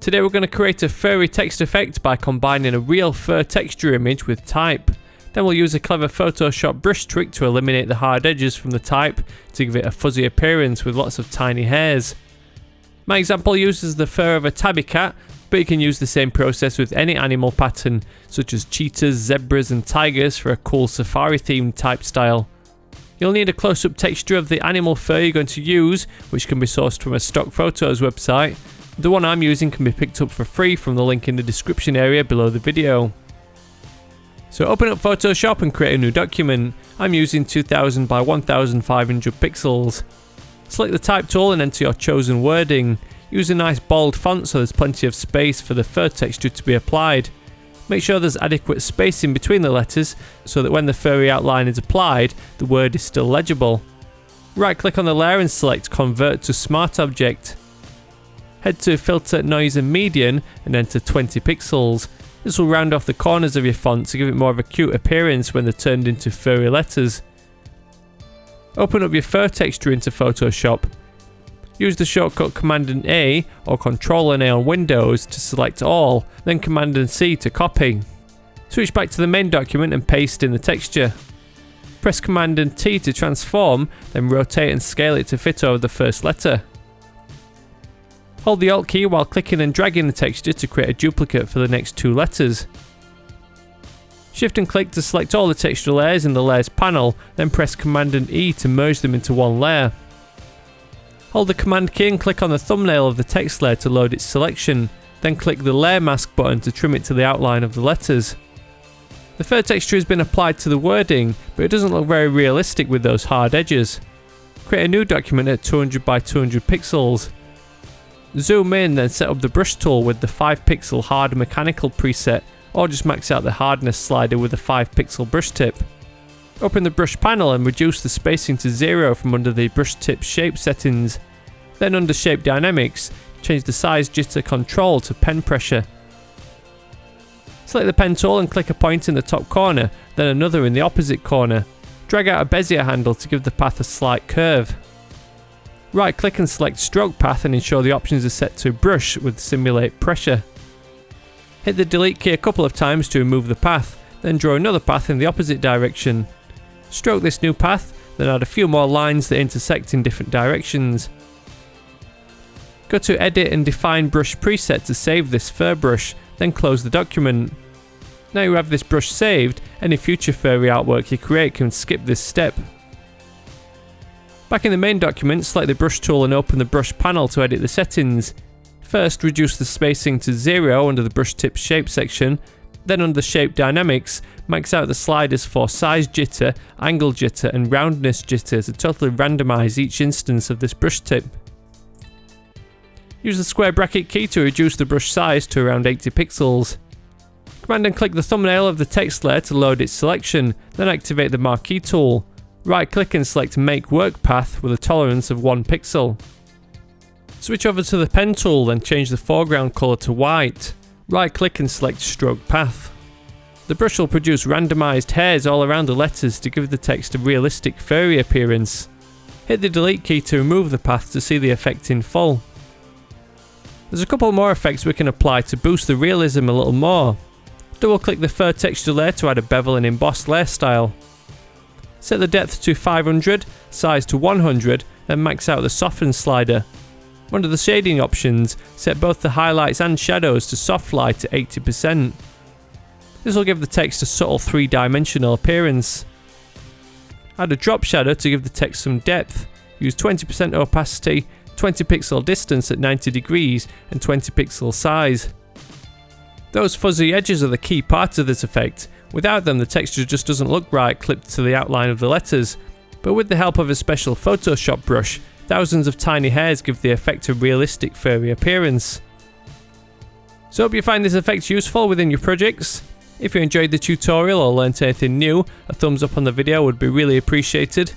Today we're going to create a furry text effect by combining a real fur texture image with type. Then we'll use a clever Photoshop brush trick to eliminate the hard edges from the type to give it a fuzzy appearance with lots of tiny hairs. My example uses the fur of a tabby cat, but you can use the same process with any animal pattern, such as cheetahs, zebras and tigers for a cool safari themed type style. You'll need a close-up texture of the animal fur you're going to use, which can be sourced from a stock photos website. The one I'm using can be picked up for free from the link in the description area below the video. So open up Photoshop and create a new document. I'm using 2000 by 1500 pixels. Select the type tool and enter your chosen wording. Use a nice bold font so there's plenty of space for the fur texture to be applied. Make sure there's adequate spacing between the letters so that when the furry outline is applied, the word is still legible. Right click on the layer and select Convert to Smart Object. Head to Filter, Noise and Median and enter 20 pixels. This will round off the corners of your font to give it more of a cute appearance when they're turned into furry letters. Open up your fur texture into Photoshop. Use the shortcut Command and A or Control and A on Windows to select all, then Command and C to copy. Switch back to the main document and paste in the texture. Press Command and T to transform, then rotate and scale it to fit over the first letter. Hold the Alt key while clicking and dragging the texture to create a duplicate for the next two letters. Shift and click to select all the texture layers in the Layers panel, then press Command and E to merge them into one layer. Hold the Command key and click on the thumbnail of the text layer to load its selection, then click the Layer Mask button to trim it to the outline of the letters. The fur texture has been applied to the wording, but it doesn't look very realistic with those hard edges. Create a new document at 200 by 200 pixels. Zoom in, then set up the brush tool with the 5 pixel hard mechanical preset, or just max out the hardness slider with a 5 pixel brush tip. Open the brush panel and reduce the spacing to 0 from under the brush tip shape settings. Then under shape dynamics, change the size jitter control to pen pressure. Select the pen tool and click a point in the top corner, then another in the opposite corner. Drag out a bezier handle to give the path a slight curve. Right click and select stroke path and ensure the options are set to brush with simulate pressure. Hit the delete key a couple of times to remove the path, then draw another path in the opposite direction. Stroke this new path, then add a few more lines that intersect in different directions. Go to Edit and Define Brush Preset to save this fur brush, then close the document. Now you have this brush saved, any future furry artwork you create can skip this step. Back in the main document, select the brush tool and open the brush panel to edit the settings. First, reduce the spacing to 0 under the brush tip shape section, then under shape dynamics, max out the sliders for size jitter, angle jitter and roundness jitter to totally randomize each instance of this brush tip. Use the square bracket key to reduce the brush size to around 80 pixels. Command and click the thumbnail of the text layer to load its selection, then activate the marquee tool. Right click and select Make Work Path with a tolerance of 1 pixel. Switch over to the pen tool, then change the foreground colour to white. Right click and select Stroke Path. The brush will produce randomised hairs all around the letters to give the text a realistic furry appearance. Hit the delete key to remove the path to see the effect in full. There's a couple more effects we can apply to boost the realism a little more. Double click the fur texture layer to add a bevel and emboss layer style. Set the depth to 500, size to 100 and max out the soften slider. Under the shading options, set both the highlights and shadows to soft light at 80%. This will give the text a subtle 3-dimensional appearance. Add a drop shadow to give the text some depth. Use 20% opacity, 20 pixel distance at 90 degrees and 20 pixel size. Those fuzzy edges are the key part of this effect. Without them, the texture just doesn't look right clipped to the outline of the letters, but with the help of a special Photoshop brush, thousands of tiny hairs give the effect a realistic furry appearance. So hope you find this effect useful within your projects. If you enjoyed the tutorial or learnt anything new, a thumbs up on the video would be really appreciated.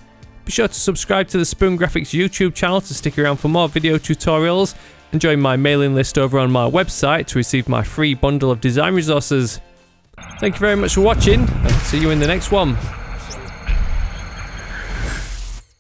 Be sure to subscribe to the Spoon Graphics YouTube channel to stick around for more video tutorials, and join my mailing list over on my website to receive my free bundle of design resources. Thank you very much for watching, and see you in the next one.